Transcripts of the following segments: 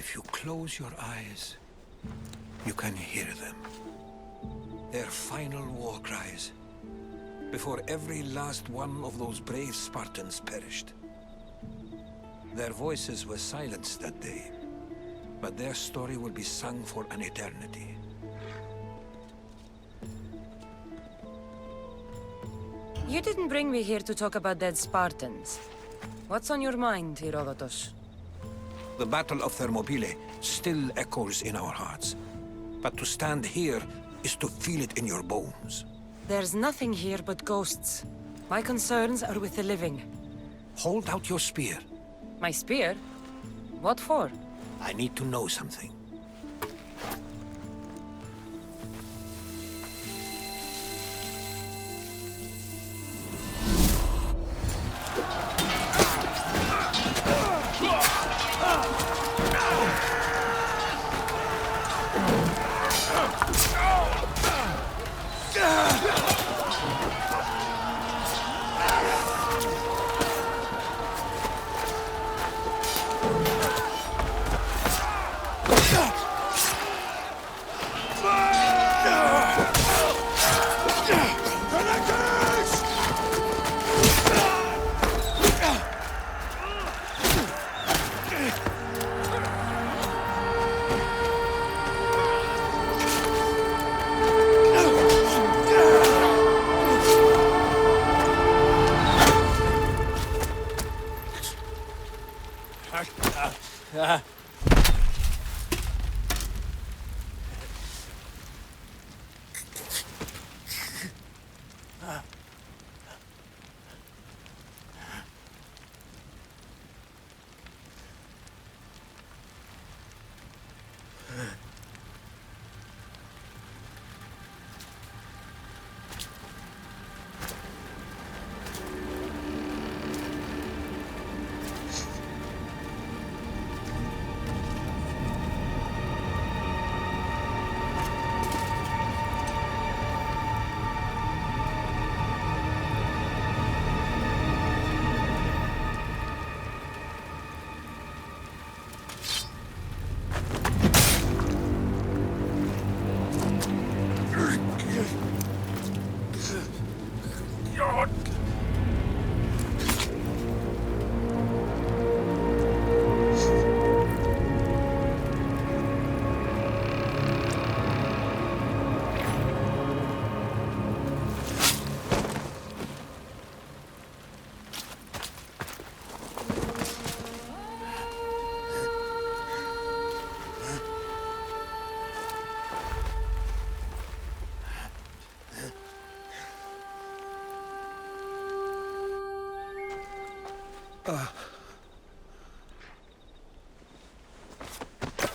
If you close your eyes, you can hear them. Their final war cries, before every last one of those brave Spartans perished. Their voices were silenced that day, but their story will be sung for an eternity. You didn't bring me here to talk about dead Spartans. What's on your mind, Herodotus? The Battle of Thermopylae still echoes in our hearts. But to stand here is to feel it in your bones. There's nothing here but ghosts. My concerns are with the living. Hold out your spear. My spear? What for? I need to know something.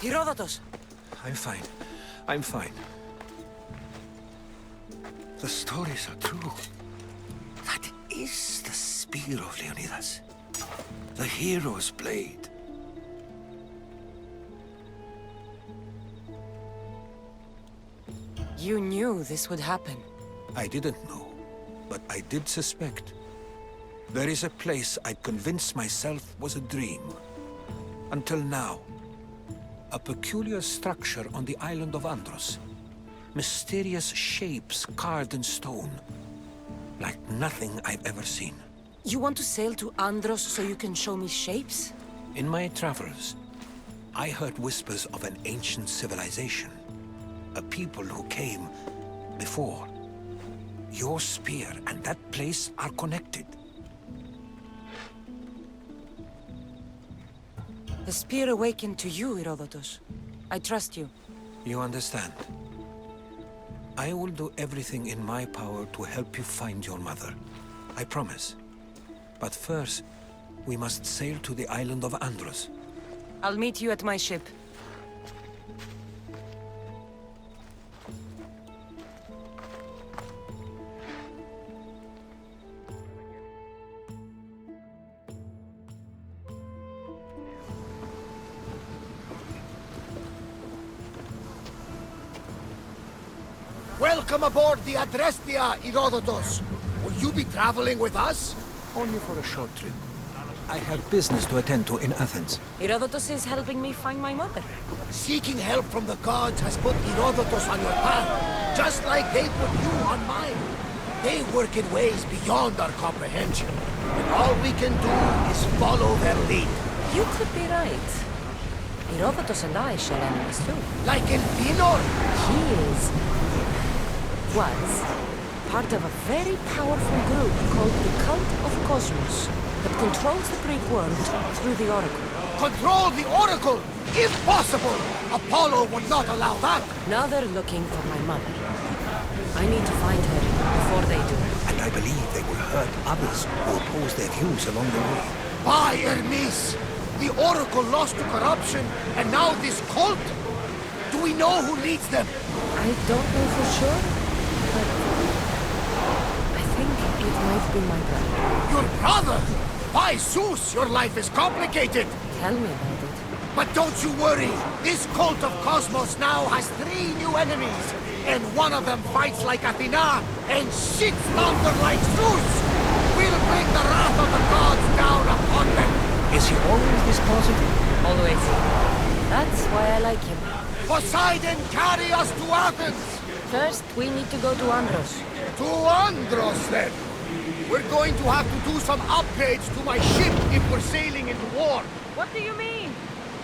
Herodotus! I'm fine. I'm fine. The stories are true. That is the spear of Leonidas. The hero's blade. You knew this would happen. I didn't know, but I did suspect. There is a place I'd convinced myself was a dream. Until now. A peculiar structure on the island of Andros. Mysterious shapes carved in stone. Like nothing I've ever seen. You want to sail to Andros so you can show me shapes? In my travels, I heard whispers of an ancient civilization. A people who came before. Your spear and that place are connected. The spear awakened to you, Herodotus. I trust you. You understand. I will do everything in my power to help you find your mother. I promise. But first, we must sail to the island of Andros. I'll meet you at my ship. Welcome aboard the Adrestia, Herodotus. Will you be traveling with us? Only for a short trip. I have business to attend to in Athens. Herodotus is helping me find my mother. Seeking help from the gods has put Herodotus on your path, just like they put you on mine. They work in ways beyond our comprehension, and all we can do is follow their lead. You could be right. Herodotus and I share enemies too. Like Elpinor. He was part of a very powerful group called the Cult of Cosmos that controls the Greek world through the Oracle. Control the Oracle! If possible! Apollo would not allow that! Now they're looking for my mother. I need to find her before they do. And I believe they will hurt others who oppose their views along the way. By Hermes! The Oracle lost to corruption, and now this cult? Do we know who leads them? I don't know for sure, but I think it might be my brother. Your brother? By Zeus, your life is complicated! Tell me about it. But don't you worry! This cult of Cosmos now has 3 new enemies, and one of them fights like Athena and shits thunder like Zeus! We'll bring the wrath of the gods down upon them! Is he always this positive? Always. That's why I like him. Poseidon, carry us to Athens! First, we need to go to Andros. To Andros, then! We're going to have to do some upgrades to my ship if we're sailing into war. What do you mean?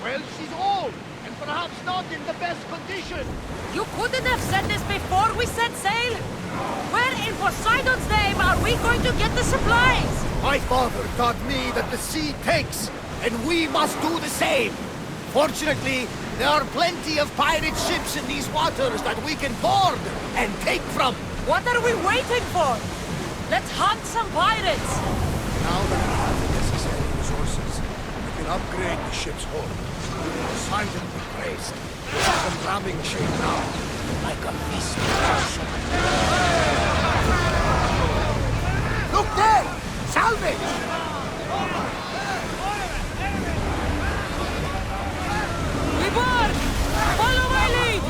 Well, she's old, and perhaps not in the best condition. You couldn't have said this before we set sail? Where in Poseidon's name are we going to get the supplies? My father taught me that the sea takes, and we must do the same. Fortunately, there are plenty of pirate ships in these waters that we can board and take from. What are we waiting for? Let's hunt some pirates! Now that we have the necessary resources, we can upgrade the ship's hull. Poseidon be praised. It's in ramming shape now, like a feast. Look there! Salvage! We board! Follow my lead!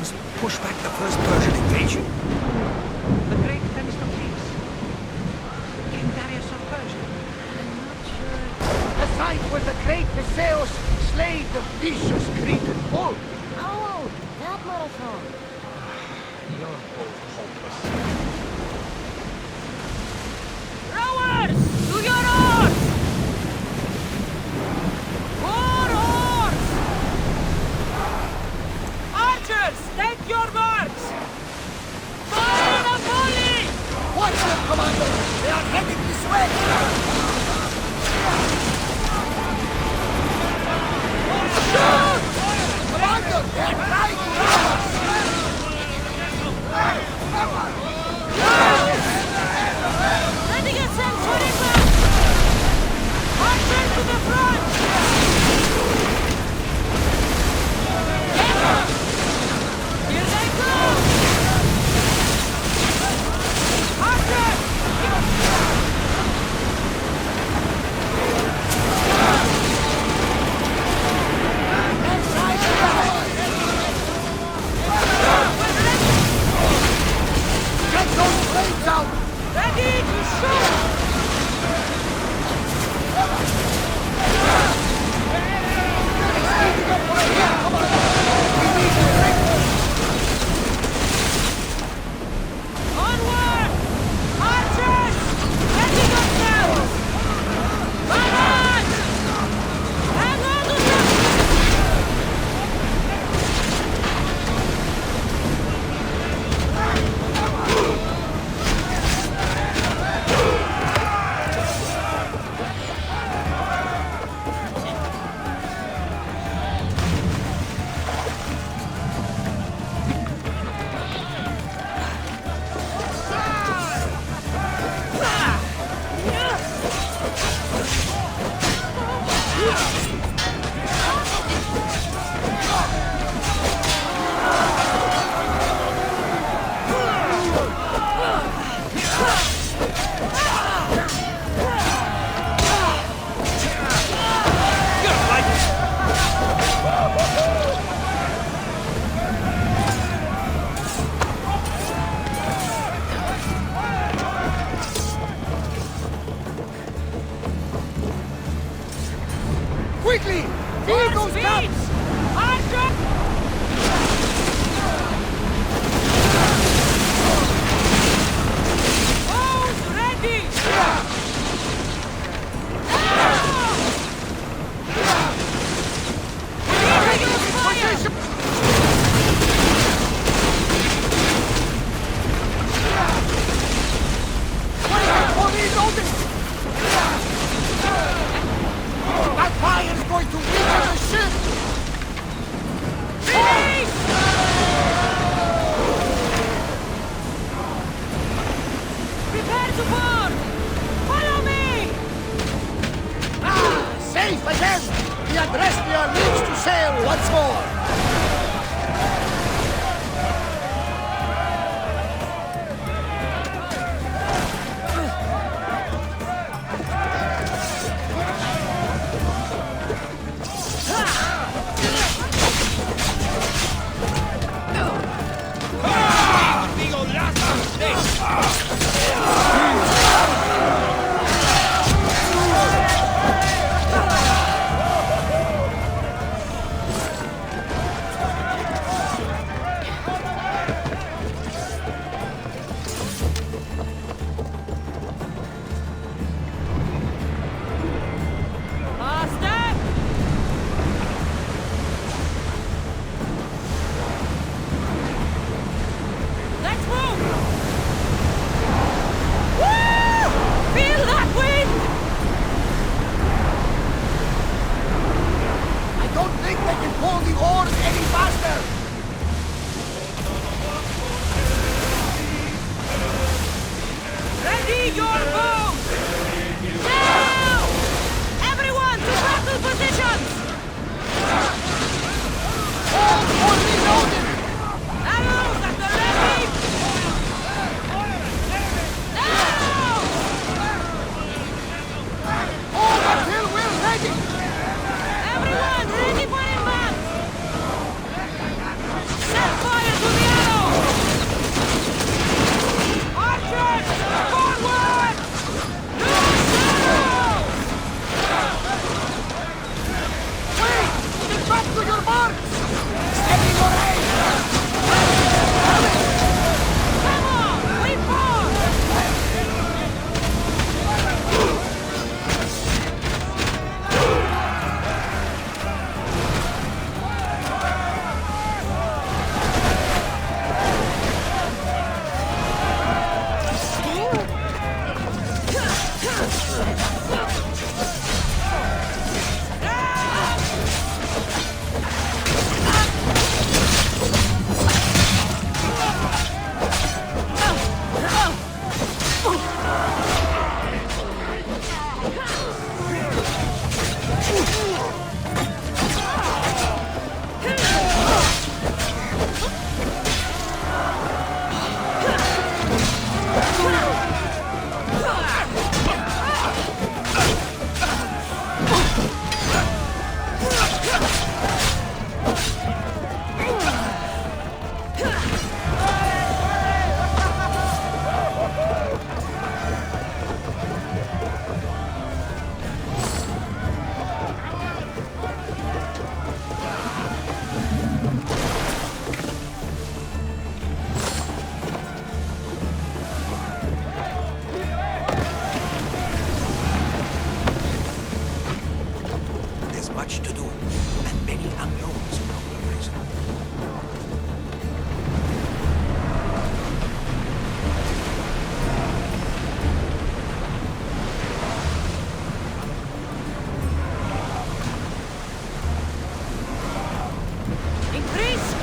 Ottomans push back the first Persian invasion? The great Themistocles. King Darius of Persia. I'm not sure. The site where the great Theseus slayed the vicious Cretan bull. Oh, that marathon. You're both hopeless. Rowers! To your oars! For oars! Archers, take your marks! Fire on a volley! Watch them, Commander! They are heading this way! Commander, they are trying to rob us!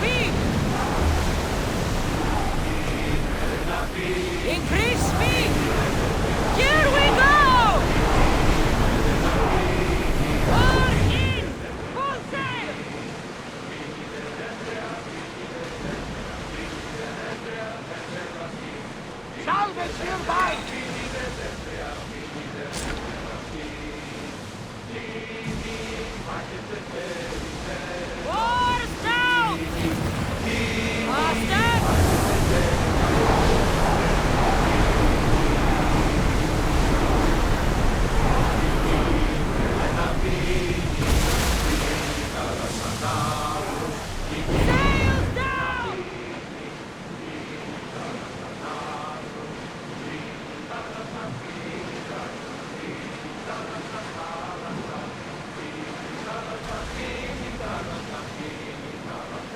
speed! Increase speed! Here we go! All in! Full sail! Salvage nearby! Oars down! Faster! Sails down!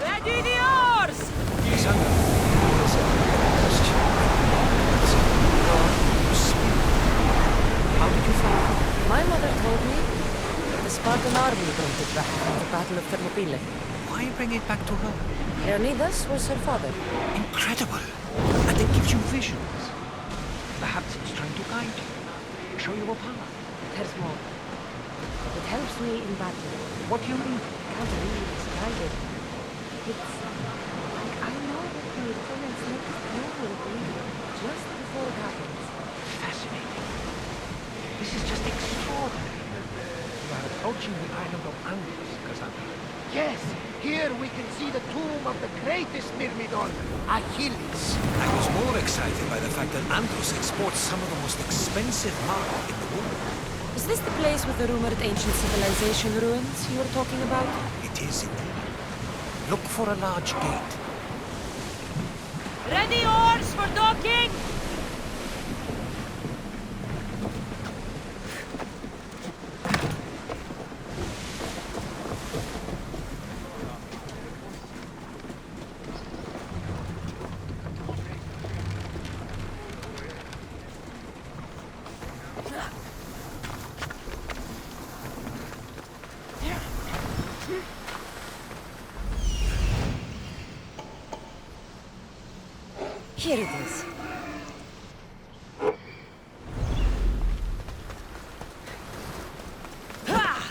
Ready the oars! Sandra, there's a question. You speak. How did you find out? My mother told me that the Spartan army brought it back from the Battle of Thermopylae. Why bring it back to her? Leonidas was her father. Incredible! And it gives you visions. Perhaps it's trying to guide you, show you a path. There's more. It helps me in battle. What do you mean? I can't really describe it. It's like I know what the opponent's next move will be just before it happens. Fascinating. This is just extraordinary. You are approaching the island of Andros, Cassandra. Yes, here we can see the tomb of the greatest Myrmidon, Achilles. I was more excited by the fact that Andros exports some of the most expensive marble in the world. Is this the place with the rumored ancient civilization ruins you were talking about? It is indeed. Look for a large gate. Ready oars for docking! Here it is. Ha!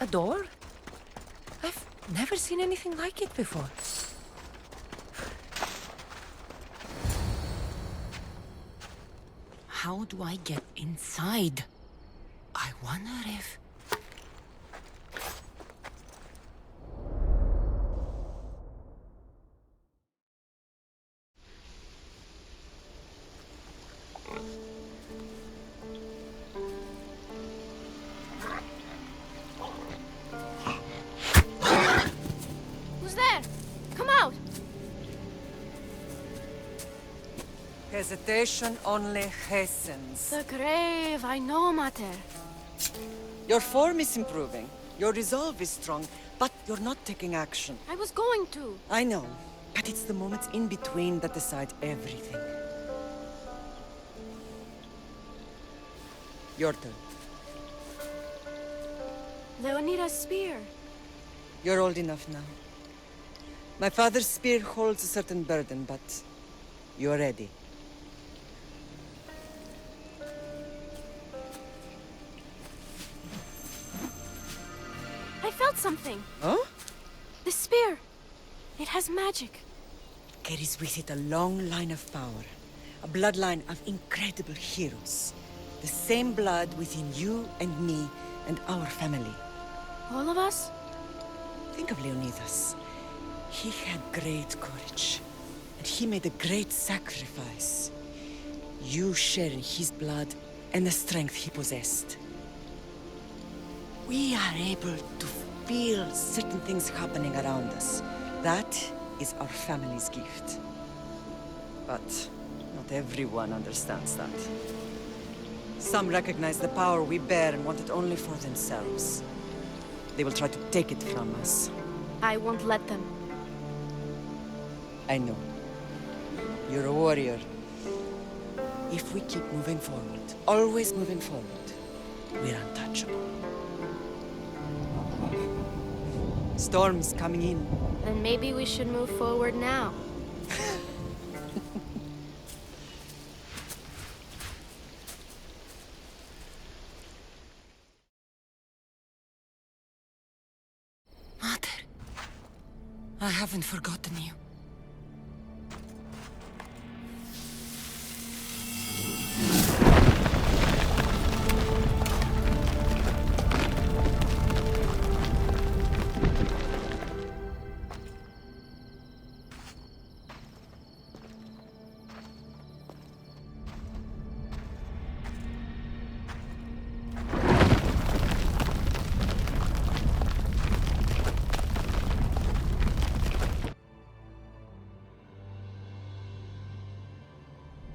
A door? I've never seen anything like it before. How do I get inside? I wonder if... Hesitation only hastens. The grave, I know, Mater. Your form is improving. Your resolve is strong, but you're not taking action. I was going to. I know, but it's the moments in between that decide everything. Your turn. Leonida's spear. You're old enough now. My father's spear holds a certain burden, but you're ready. something. Huh? The spear. It has magic. Carries with it a long line of power. A bloodline of incredible heroes. The same blood within you and me and our family. All of us? Think of Leonidas. He had great courage. And he made a great sacrifice. You share in his blood and the strength he possessed. We are able to feel certain things happening around us. That is our family's gift. But not everyone understands that. Some recognize the power we bear and want it only for themselves. They will try to take it from us. I won't let them. I know. You're a warrior. If we keep moving forward, always moving forward, we're untouchable. Storm's coming in. Then maybe we should move forward now. Mother, I haven't forgotten you.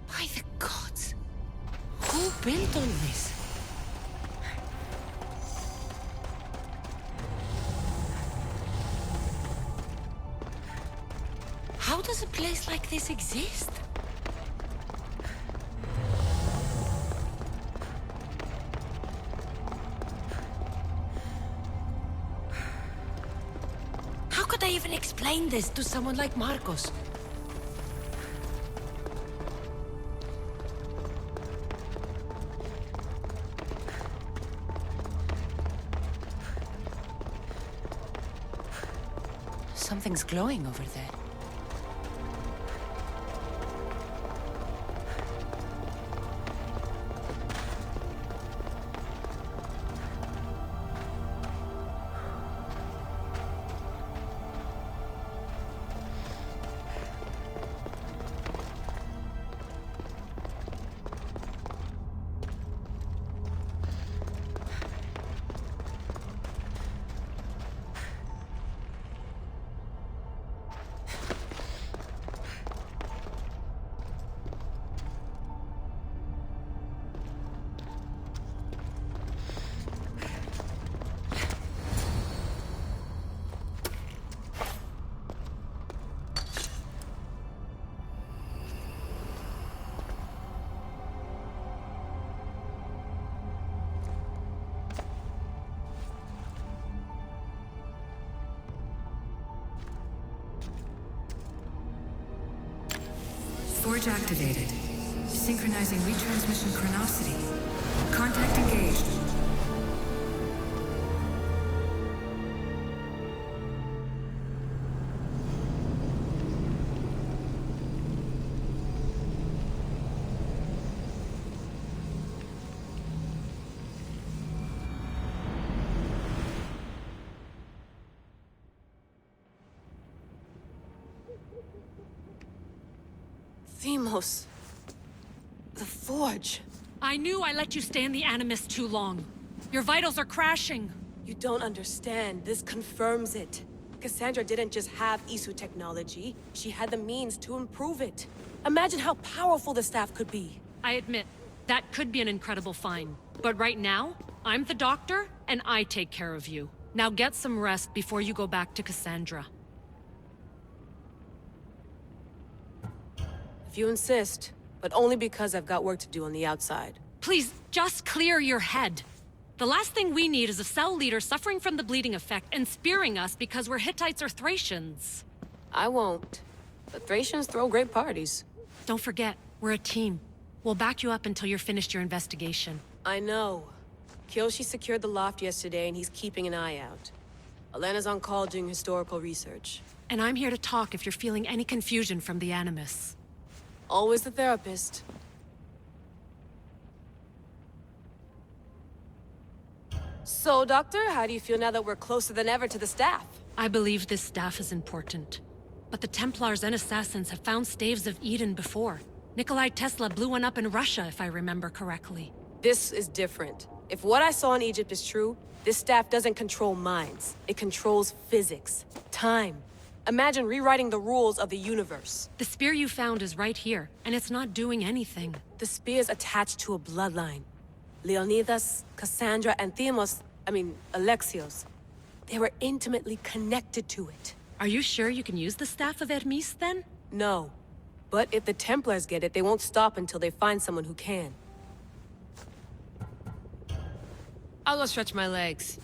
By the gods! Who built all this? How does a place like this exist? How could I even explain this to someone like Marcos? Something's glowing over there. Forge activated. Synchronizing retransmission chronicity. Contact engaged. Themos. The Forge. I knew I let you stay in the Animus too long. Your vitals are crashing. You don't understand. This confirms it. Cassandra didn't just have Isu technology. She had the means to improve it. Imagine how powerful the staff could be. I admit, that could be an incredible find. But right now, I'm the doctor, and I take care of you. Now get some rest before you go back to Cassandra. If you insist, but only because I've got work to do on the outside. Please, just clear your head. The last thing we need is a cell leader suffering from the bleeding effect and spearing us because we're Hittites or Thracians. I won't. The Thracians throw great parties. Don't forget, we're a team. We'll back you up until you're finished your investigation. I know. Kyoshi secured the loft yesterday and he's keeping an eye out. Elena's on call doing historical research. And I'm here to talk if you're feeling any confusion from the Animus. Always the therapist. So, Doctor, how do you feel now that we're closer than ever to the staff? I believe this staff is important. But the Templars and Assassins have found staves of Eden before. Nikolai Tesla blew one up in Russia, if I remember correctly. This is different. If what I saw in Egypt is true, this staff doesn't control minds. It controls physics, time. Imagine rewriting the rules of the universe. The spear you found is right here, and it's not doing anything. The spear's attached to a bloodline. Leonidas, Cassandra, and Alexios. They were intimately connected to it. Are you sure you can use the Staff of Hermes, then? No. But if the Templars get it, they won't stop until they find someone who can. I'll go stretch my legs.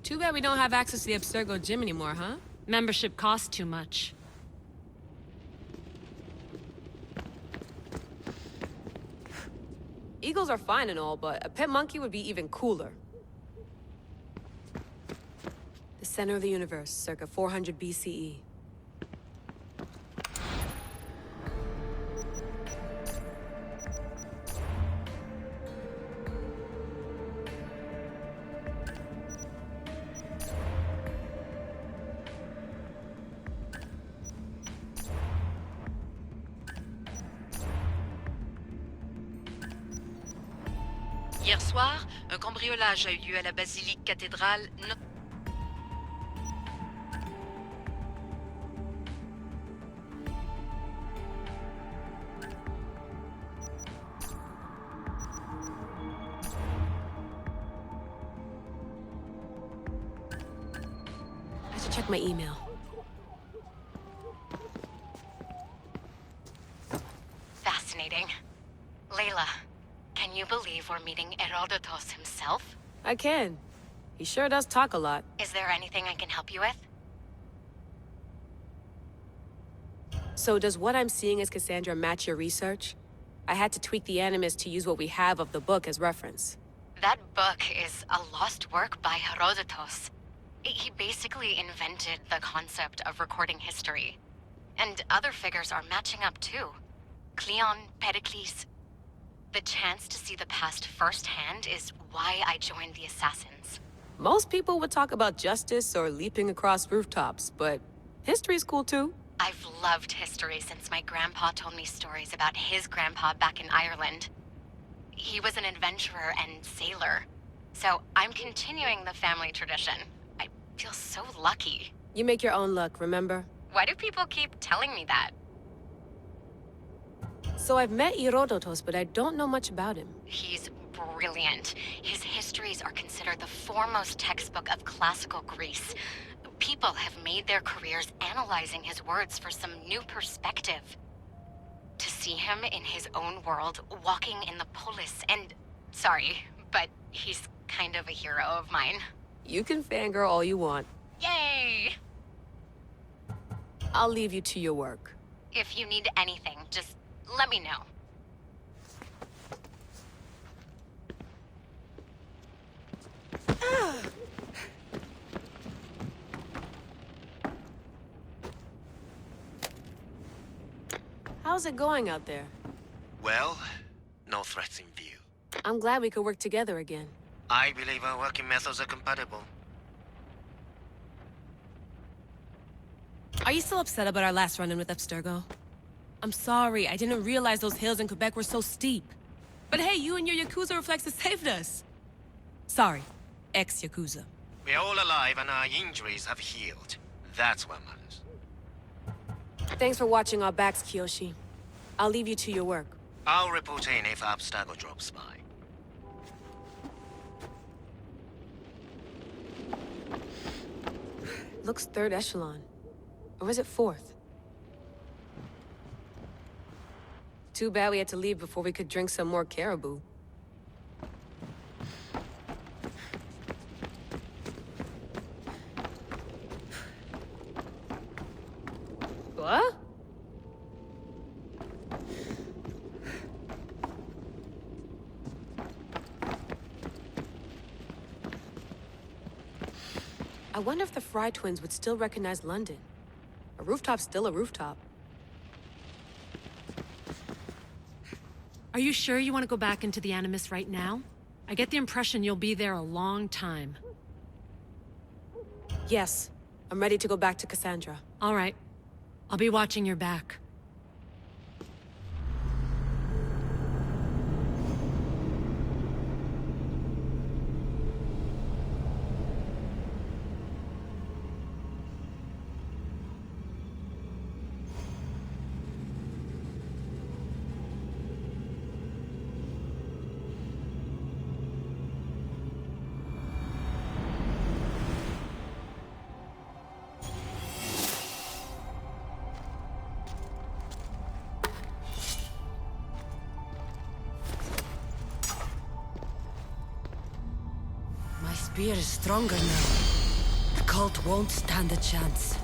Too bad we don't have access to the Abstergo gym anymore, huh? Membership costs too much. Eagles are fine and all, but a pet monkey would be even cooler. The center of the universe, circa 400 BCE. Hier soir, un cambriolage a eu lieu à la basilique cathédrale. I should check my email. Fascinating. Layla, can you believe we're meeting Herodotus himself? I can. He sure does talk a lot. Is there anything I can help you with? So does what I'm seeing as Cassandra match your research? I had to tweak the Animus to use what we have of the book as reference. That book is a lost work by Herodotus. He basically invented the concept of recording history. And other figures are matching up too. Cleon, Pericles. The chance to see the past firsthand is why I joined the Assassins. Most people would talk about justice or leaping across rooftops, but history's cool too. I've loved history since my grandpa told me stories about his grandpa back in Ireland. He was an adventurer and sailor. So I'm continuing the family tradition. I feel so lucky. You make your own luck, remember? Why do people keep telling me that? So I've met Herodotus, but I don't know much about him. He's brilliant. His histories are considered the foremost textbook of classical Greece. People have made their careers analyzing his words for some new perspective. To see him in his own world, walking in the polis, and... Sorry, but he's kind of a hero of mine. You can fangirl all you want. Yay! I'll leave you to your work. If you need anything, just let me know. How's it going out there? Well, no threats in view. I'm glad we could work together again. I believe our working methods are compatible. Are you still upset about our last run-in with Abstergo? I'm sorry, I didn't realize those hills in Quebec were so steep. But hey, you and your Yakuza reflexes saved us. Sorry, ex-Yakuza. We're all alive and our injuries have healed. That's what matters. Thanks for watching our backs, Kiyoshi. I'll leave you to your work. I'll report in if Abstergo drops by. Looks third echelon. Or is it fourth? Too bad we had to leave before we could drink some more caribou. What? I wonder if the Fry twins would still recognize London. A rooftop's still a rooftop. Are you sure you want to go back into the Animus right now? I get the impression you'll be there a long time. Yes, I'm ready to go back to Cassandra. All right. I'll be watching your back. My spear is stronger now. The cult won't stand a chance.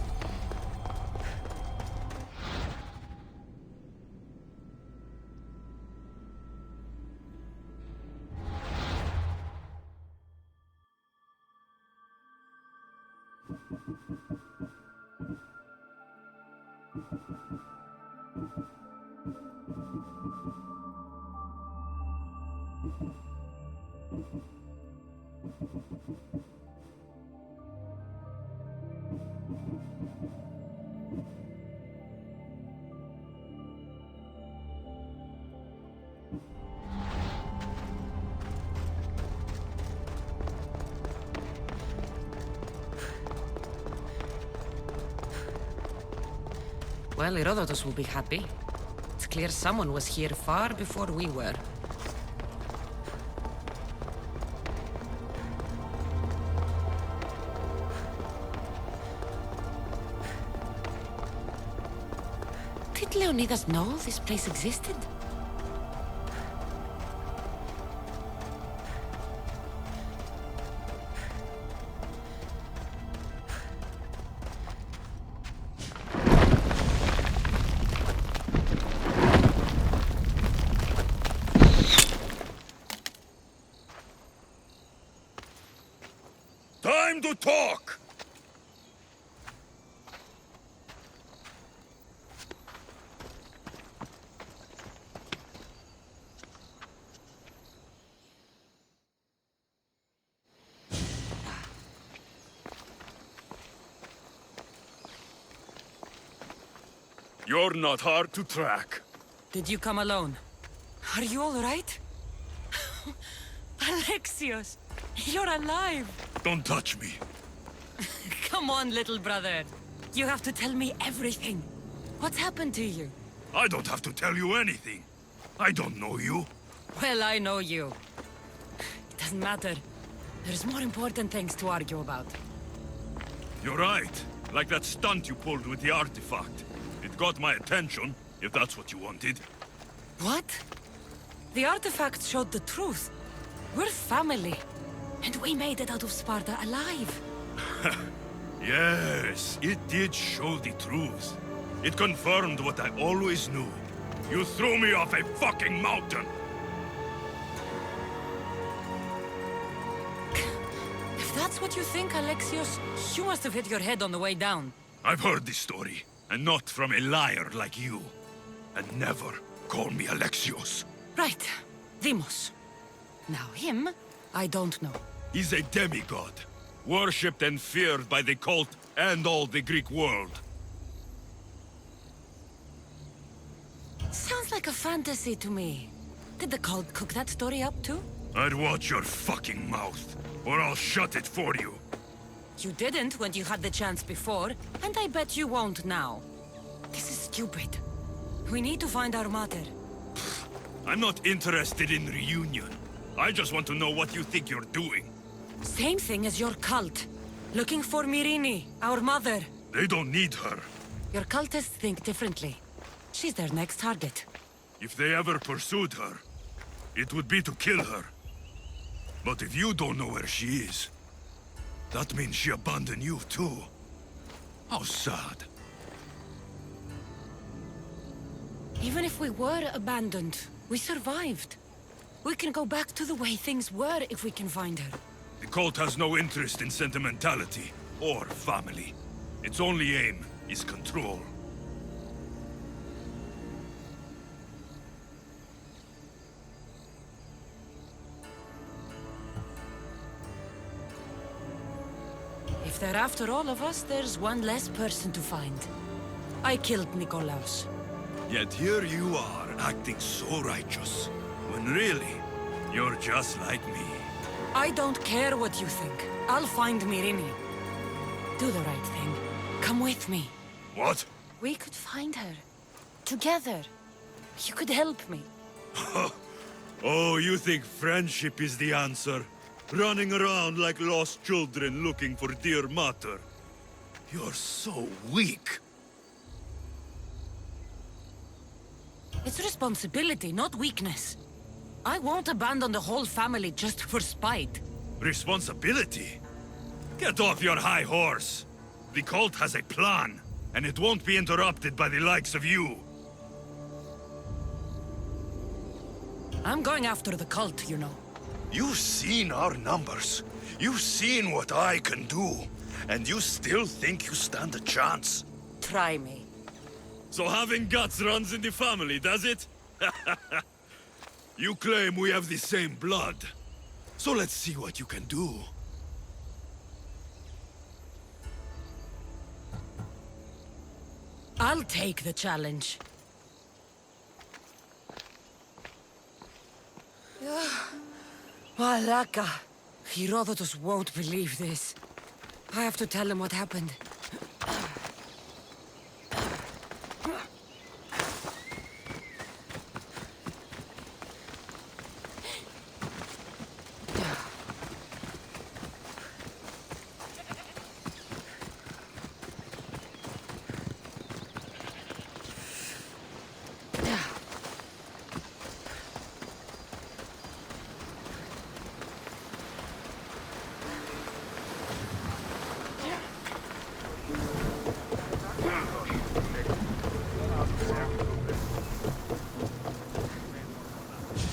Well, Herodotus will be happy. It's clear someone was here far before we were. Did Leonidas know this place existed? Time to talk! You're not hard to track. Did you come alone? Are you all right? Alexios, you're alive! Don't touch me. Come on, little brother. You have to tell me everything. What's happened to you? I don't have to tell you anything. I don't know you. Well, I know you. It doesn't matter. There's more important things to argue about. You're right. Like that stunt you pulled with the artifact. It got my attention, if that's what you wanted. What? The artifact showed the truth. We're family. And we made it out of Sparta alive. Yes, it did show the truth. It confirmed what I always knew. You threw me off a fucking mountain! If that's what you think, Alexios, you must have hit your head on the way down. I've heard this story, and not from a liar like you. And never call me Alexios. Right. Deimos. Now him, I don't know. He's a demigod, worshipped and feared by the cult and all the Greek world. Sounds like a fantasy to me. Did the cult cook that story up too? I'd watch your fucking mouth, or I'll shut it for you. You didn't when you had the chance before, and I bet you won't now. This is stupid. We need to find our mother. I'm not interested in reunion. I just want to know what you think you're doing. Same thing as your cult. Looking for Myrine, our mother. They don't need her. Your cultists think differently. She's their next target. If they ever pursued her, it would be to kill her. But if you don't know where she is, that means she abandoned you too. How sad. Even if we were abandoned, we survived. We can go back to the way things were if we can find her. The cult has no interest in sentimentality. or family. Its only aim is control. If they're after all of us, there's one less person to find. I killed Nikolaos. Yet here you are, acting so righteous, when really, you're just like me. I don't care what you think. I'll find Myrini. Do the right thing. Come with me. What? We could find her. Together. You could help me. Oh, you think friendship is the answer? Running around like lost children looking for dear mater. You're so weak. It's responsibility, not weakness. I won't abandon the whole family just for spite. Responsibility? Get off your high horse. The cult has a plan, and it won't be interrupted by the likes of you. I'm going after the cult, you know. You've seen our numbers. You've seen what I can do. And you still think you stand a chance? Try me. So having guts runs in the family, does it? You claim we have the same blood. So let's see what you can do. I'll take the challenge. Malaka. Herodotus won't believe this. I have to tell him what happened.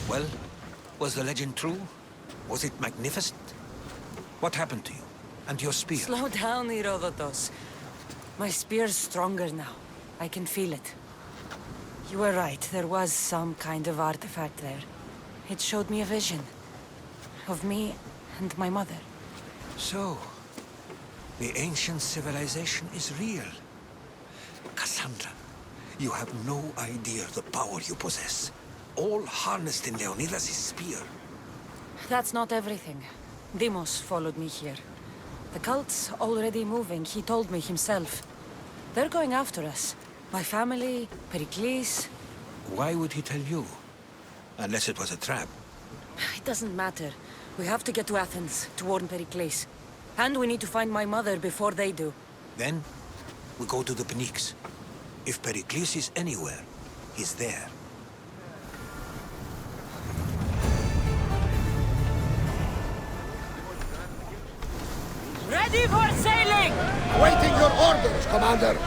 Well, was the legend true? Was it magnificent? What happened to you? And your spear? Slow down, Herodotus. My spear's stronger now. I can feel it. You were right, there was some kind of artifact there. It showed me a vision. Of me and my mother. So, the ancient civilization is real. Cassandra, you have no idea the power you possess. All harnessed in Leonidas' spear. That's not everything. Deimos followed me here. The cult's already moving, he told me himself. They're going after us. My family, Pericles. Why would he tell you? Unless it was a trap. It doesn't matter. We have to get to Athens, to warn Pericles. And we need to find my mother before they do. Then, we go to the Pnyx. If Pericles is anywhere, he's there. Ready for sailing! Awaiting your orders, Commander!